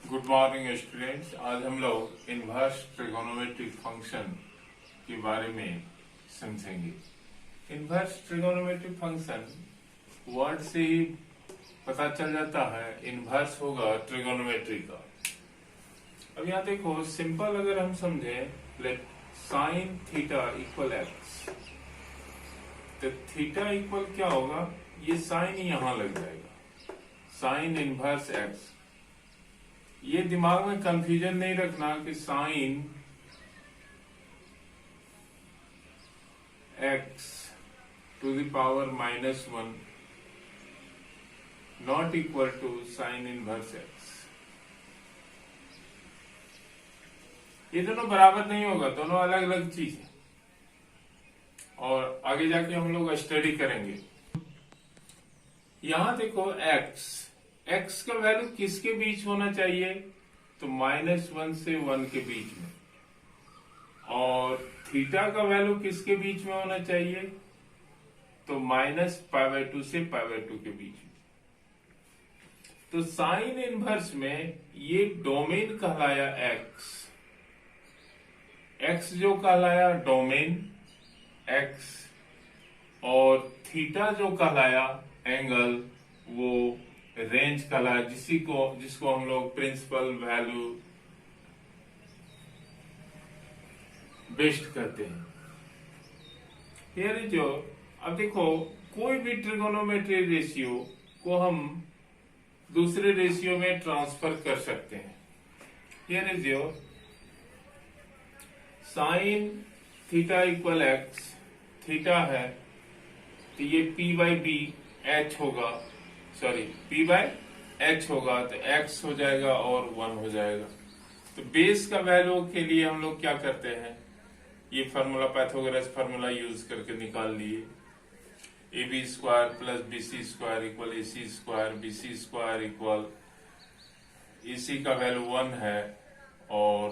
Good morning students. आज हम लोग इनवर्स ट्रिगोनोमेट्रिक फंक्शन के बारे में समझेंगे। इनवर्स ट्रिगोनोमेट्रिक फंक्शन वर्ड से ही पता चल जाता है, इनवर्स होगा ट्रिगोनोमेट्री का। अब यहाँ देखो, सिंपल अगर हम समझे, late sign theta equal x, तो थीटा इक्वल क्या होगा, ये साइन यहां लग जाएगा, साइन इनवर्स एक्स। ये दिमाग में कंफ्यूजन नहीं रखना कि sine X to the power -1 not equal to sine inverse x. ये दोनों बराबर नहीं होगा, दोनों अलग अलग चीज है और आगे जाके हम लोग स्टडी करेंगे। यहां देखो, एक्स का वैल्यू किसके बीच होना चाहिए, तो -1 से 1 के बीच में, और थीटा का वैल्यू किसके बीच में होना चाहिए, तो -π/2 से π/2 के बीच में। तो साइन इनवर्स में ये डोमेन कहलाया एक्स जो कहलाया डोमेन एक्स, और थीटा जो कहलाया एंगल, वो रेंज कहलाया, जिसको हम लोग प्रिंसिपल वैल्यू बेस्ड करते हैं। हियर इज योर, अब देखो, कोई भी ट्रिगोनोमेट्री रेशियो को हम दूसरे रेशियो में ट्रांसफर कर सकते हैं। Here is your sign theta equal x, theta है तो ये p/b h होगा, सॉरी p/h होगा, तो x हो जाएगा और 1 हो जाएगा। तो बेस का वैल्यू के लिए हम लोग क्या करते हैं, ये फार्मूला पाइथागोरस फार्मूला यूज करके निकाल लिए। ab² + bc² equal ac², bc² equal ac का वैल्यू 1 है और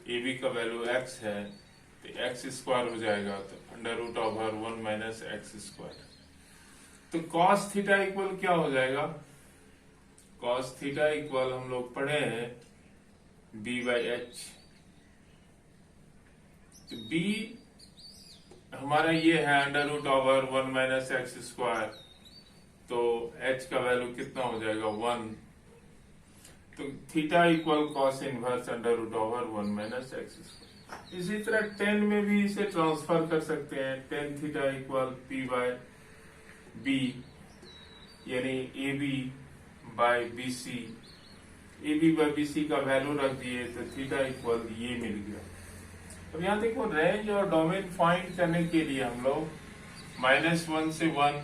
ab का वैल्यू x है, तो x² हो जाएगा, तो √1 - x²। तो cos थीटा इक्वल क्या हो जाएगा, cos थीटा इक्वल हम लोग पढ़े हैं b/h। तो b हमारा ये है √1 - x², तो h का वैल्यू कितना हो जाएगा 1। तो theta equal cos inverse √1 - x²। इसी तरह tan में भी इसे ट्रांसफर कर सकते हैं, tan थीटा इक्वल p/b, यानी ab/bc। ab/bc का वैल्यू रख दिए तो थीटा इक्वल ये मिल गया। अब यहाँ देखो, रेंज और डोमेन फाइंड करने के लिए हम लोग -1 से 1,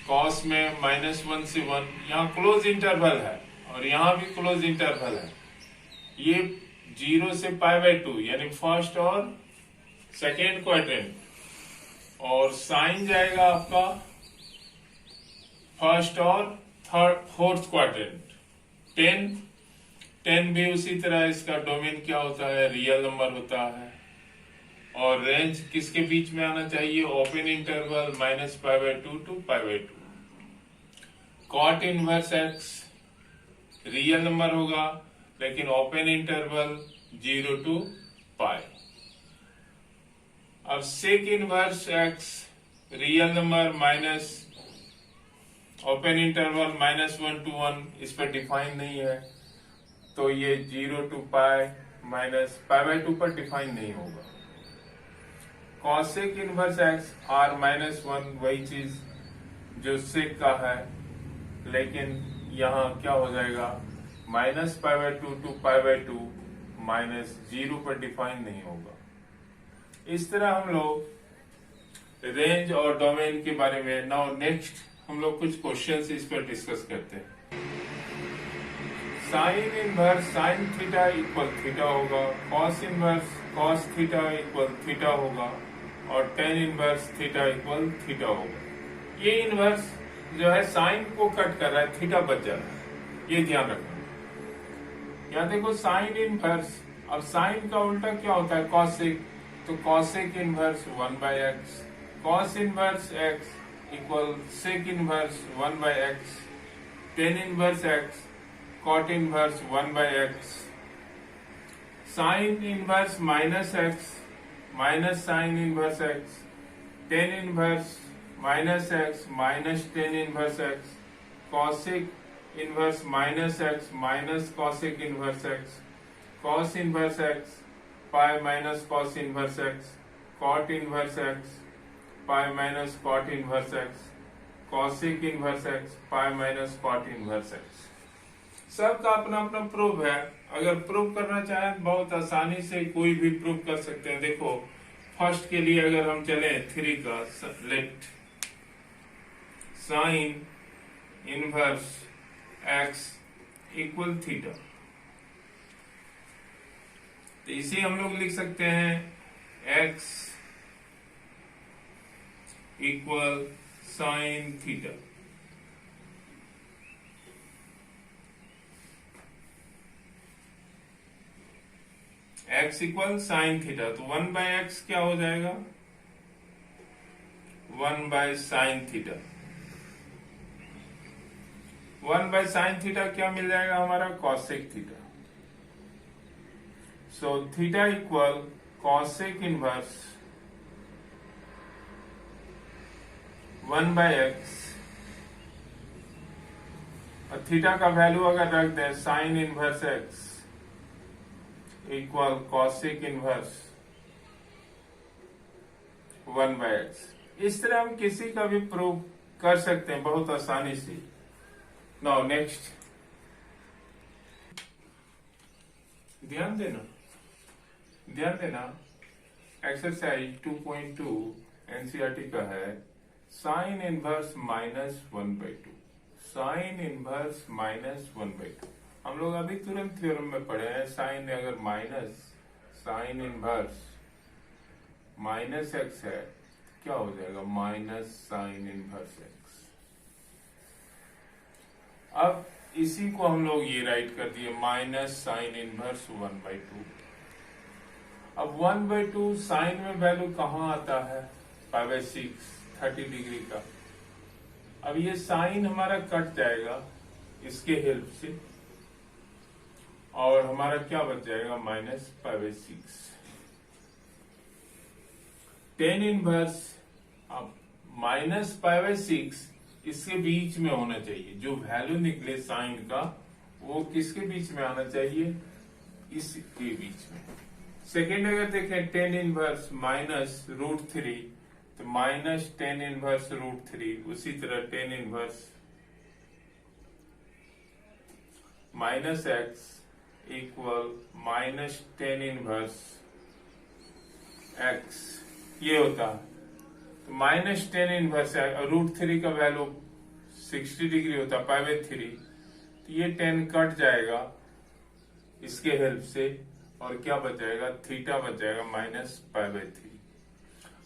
कॉस में -1 से 1, यहाँ क्लोज इंटरवल है और यहाँ भी क्लोज इंटरवल है। ये 0 से π/2 यानी फर्स्ट और सेकेंड क्वाड्रेंट, और साइन जाएगा आपका फर्स्ट और फोर्थ क्वाड्रेंट। 10 भी उसी तरह, इसका डोमेन क्या होता है, रियल नंबर होता है, और रेंज किसके बीच में आना चाहिए, open interval -π/2 to π/2। Cot inverse x real number होगा, लेकिन ओपन इंटरवल 0 to π। अब sec inverse x real number minus open interval -1 to 1, इस पर डिफाइन नहीं है, तो ये 0 to π -π/2 पर डिफाइन नहीं होगा। कॉसेक इनवर्स एक्स r-1, वही चीज जो सेक का है, लेकिन यहाँ क्या हो जाएगा, -π/2 to π/2 -0 पर डिफाइन नहीं होगा। इस तरह हम लोग रेंज और डोमेन के बारे में। नाउ नेक्स्ट हम लोग कुछ क्वेश्चंस इस पर डिस्कस करते हैं। Sine inverse sine theta equal theta होगा, cos inverse cos theta equal theta होगा, और tan inverse theta equal theta होगा। ये इनवर्स जो है साइन को कट कर रहा है, थीटा बच जा रहा है, ये ध्यान रखना। यहाँ देखो, साइन इनवर्स, अब साइन का उल्टा क्या होता है, कॉसेक, तो cosec inverse 1/x, cos inverse x equal sec inverse 1/x, tan inverse x cot inverse 1/x, sine inverse -x minus sine inverse x, tan inverse -x minus tan inverse x, cosec inverse -x minus cosec inverse x, cos inverse x pi minus cos inverse x, cot inverse x pi minus cot inverse x, cosec inverse x pi minus cot inverse x। सबका अपना अपना proof है। अगर proof करना चाहें बहुत आसानी से कोई भी प्रूफ कर सकते हैं। देखो फर्स्ट के लिए अगर हम चले 3 का, late sign inverse x equal theta, तो इसे हम लोग लिख सकते हैं x equal sine theta. x equal sine theta, तो 1/x क्या हो जाएगा, 1/साइन थीटा। 1/साइन थीटा क्या मिल जाएगा हमारा, cosec theta. So theta equal cosec inverse 1/x, और थीटा का वैल्यू अगर रख दें sign inverse x equal cosec inverse 1/x। इस तरह हम किसी का भी प्रूव कर सकते हैं बहुत आसानी से। नाउ नेक्स्ट, ध्यान देना एक्सरसाइज 2.2 एनसीईआरटी का है, साइन इनवर्स -1/2, साइन इनवर्स -1/2। हम लोग अभी तुरंत थ्योरम में पढ़े हैं, साइन अगर माइनस साइन इनवर्स -x है क्या हो जाएगा, माइनस साइन इनवर्स x। अब इसी को हम लोग ये राइट कर दिए माइनस साइन इनवर्स 1/2। अब 1/2 साइन में वैल्यू कहाँ आता है, π/6 30 डिग्री का। अब ये साइन हमारा कट जाएगा इसके हेल्प से, और हमारा क्या बच जाएगा, -π/6। टेन इनवर्स, अब -π/6 इसके बीच में होना चाहिए, जो वैल्यू निकले साइन का वो किसके बीच में आना चाहिए, इसके बीच में। सेकेंड अगर देखें टेन इनवर्स -√3, तो -10 इनवर्स √3, उसी तरह ten inverse -x equal -10 inverse x, ये होता है। तो -10 इनवर्स √3 का वैल्यू 60 डिग्री होता है π/3, तो ये 10 कट जाएगा इसके हेल्प से, और क्या बच जाएगा, थीटा बच जाएगा -π/3।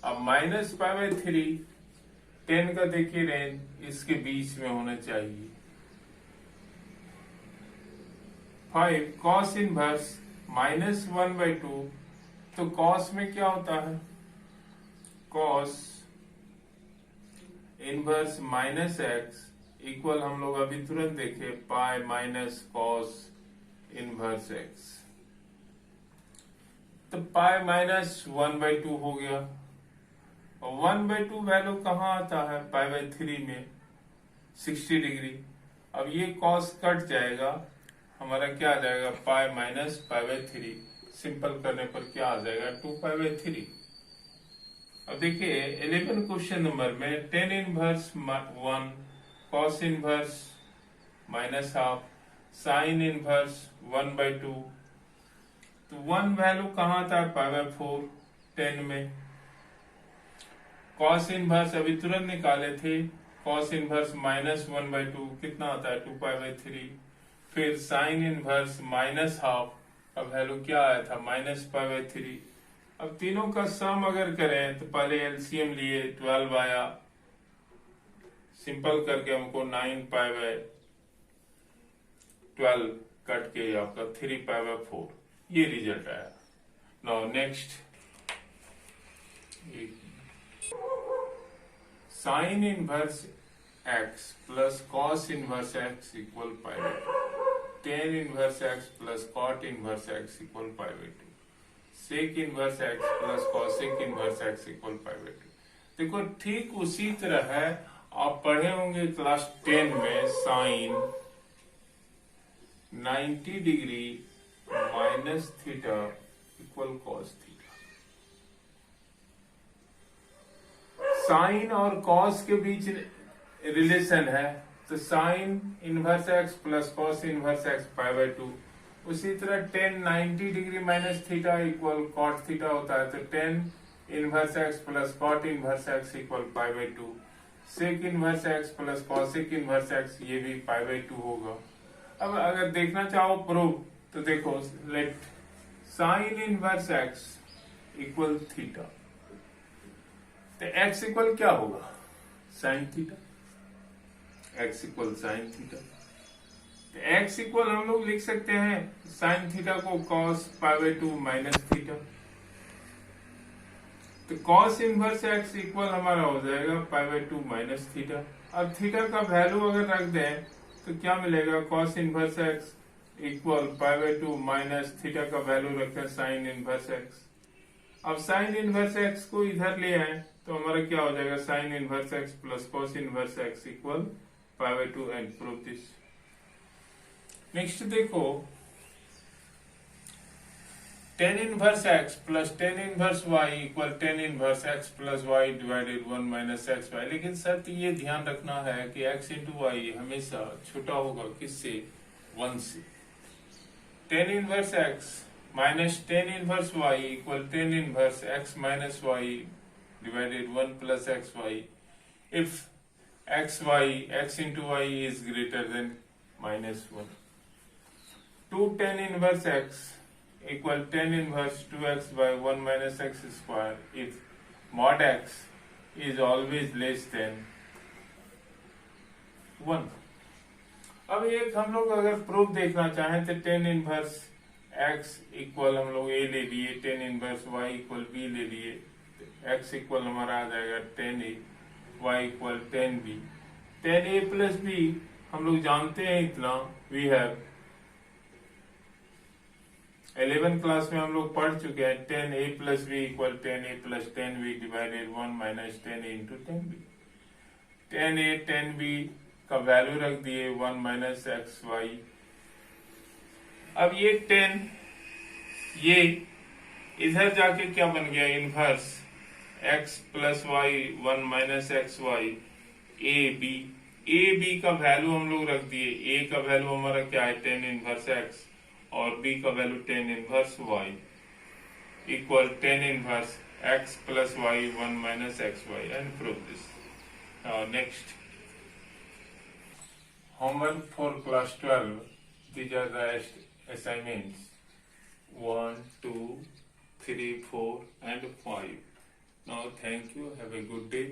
अब -π/3 10 का देखिए रेंज इसके बीच में होना चाहिए। 5 कॉस इनवर्स -1/2, तो कॉस में क्या होता है, कॉस इनवर्स -x इक्वल, हम लोग अभी तुरंत देखे पाई माइनस कॉस इनवर्स x, तो पाई -1/2 हो गया। और 1/2 वैल्यू कहाँ आता है, π/3 में 60 डिग्री। अब ये कॉस कट जाएगा, हमारा क्या आ जाएगा, पाई -π/3, सिंपल करने पर क्या आ जाएगा, 2π/3। अब देखिए 11 क्वेश्चन नंबर में tan inverse 1, cos inverse -half, sine inverse 1/2, तो 1 वैल्यू कहाँ था, π/4 10 में। कॉस इनवर्स अभी तुरंत निकाले थे, कॉस इनवर्स -1/2 कितना आता है, 2π/3। फिर साइन इनवर्स -हाफ, अब वैल्यू क्या आया था, -π/3। अब तीनों का सम अगर करें तो पहले एलसीएम लिए 12 आया, सिंपल करके हमको 9π/12 कट के आपका 3π/4, ये रिजल्ट आया। Now next, sine inverse x plus cos inverse x equal π/2। tan inverse x plus cot inverse x equal pi by 2, sec inverse x plus cosec inverse x equal pi by 2। देखो ठीक उसी तरह है, आप पढ़े होंगे class 10 में sine 90 degree minus theta equal cos theta. Sine और कॉस के बीच रिलेशन है, तो sine inverse x plus cos inverse x pi by 2। उसी तरह tan 90 degree minus theta equal cot theta होता है, तो tan inverse x plus cot inverse x equal pi by 2। Sec inverse x plus cosec inverse x, ये भी पाई by 2 होगा। अब अगर देखना चाहो प्रूफ, तो देखो late sign inverse x equal theta, तो एक्स इक्वल क्या होगा, sine theta, x equal sine theta. तो एक्स इक्वल हम लोग लिख सकते हैं साइन थीटा को cos pi by 2 minus theta, तो कॉस इनवर्स एक्स इक्वल हमारा हो जाएगा पाई बाय 2 माइनस थीटा। अब थीटा का वैल्यू अगर रख दें तो क्या मिलेगा, cos inverse x equal pi by 2 minus theta का वैल्यू रखें साइन इनवर्स एक्स। अब साइन इनवर्स एक्स को इधर ले आए तो हमारा क्या हो जाएगा, sine inverse x plus cos inverse x equal pi by 2 and prove this. Next देखो tan inverse x plus tan inverse y equal tan inverse x plus y divided 1 minus x y. लेकिन शर्त ये ध्यान रखना है कि x into Y हमेशा छोटा होगा किससे, 1 से। Tan inverse x minus tan inverse y equal tan inverse x minus y divided 1 plus x y if x y x into y is greater than -1। 2 tan inverse x equal tan inverse 2x by 1 minus x square if mod x is always less than 1। अब एक हम लोग अगर proof देखना चाहें तो tan inverse x equal हम लोग a ले लिए, tan inverse y equal b ले लिए, x इक्वल हमारा आ जाएगा tan a, y equal tan b। tan a plus b हम लोग जानते हैं इतना, वी हैव 11 क्लास में हम लोग पढ़ चुके हैं, tan a plus b equal tan a plus tan b divided 1 minus tan a into tan b. Tan a tan b का वैल्यू रख दिए 1 माइनस एक्स वाई। अब ये टेन ये इधर जाके क्या बन गया, inverse x plus y 1 minus x y a b का वैल्यू हम लोग रख दिए। ए का वैल्यू हमारा क्या है, टेन इनवर्स एक्स, और b का value tan inverse y equal tan inverse x plus y 1 minus x y and prove this. Next homework for class 12, these are the assignments 1, 2, 3, 4 and 5। Now thank you, have a good day.